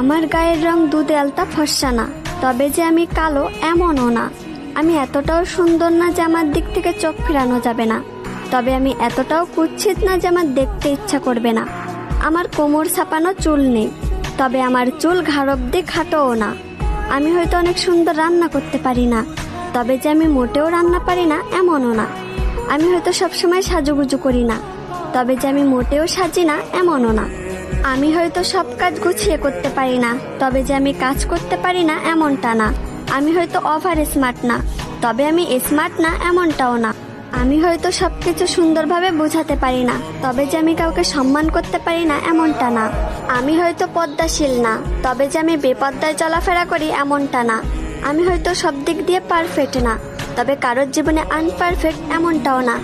আমার গায়ের রং দুধে আলতা ফর্সা না, তবে যে আমি কালো এমনও না। আমি এতটাও সুন্দর না যে আমার দিক থেকে চোখ ফেরানো যাবে না, তবে আমি এতটাও কুৎসিত না যে আমার দেখতে ইচ্ছা করবে না। আমার কোমর ছাপানো চুল নেই, তবে আমার চুল ঘাড় অব্দি খাটোও না। আমি হয়তো অনেক সুন্দর রান্না করতে পারি না, তবে যে আমি মোটেও রান্না পারি না এমনও না। আমি হয়তো সবসময় সাজুগুজু করি না, তবে যে আমি মোটেও সাজি না এমনও না। আমি হয়তো সব কাজ গুছিয়ে করতে পারি না, তবে যে আমি কাজ করতে পারি না এমনটা না। আমি হয়তো ওভার স্মার্ট না, তবে আমি স্মার্ট না এমনটাও না। আমি হয়তো সবকিছু সুন্দরভাবে বোঝাতে পারি না, তবে যে আমি কাউকে সম্মান করতে পারি না এমনটা না। আমি হয়তো পদ্মাশীল না, তবে যে আমি বেপদ্দায় চলাফেরা করি এমনটা না। আমি হয়তো সব দিক দিয়ে পারফেক্ট না, তবে কারোর জীবনে আনপারফেক্ট এমনটাও না।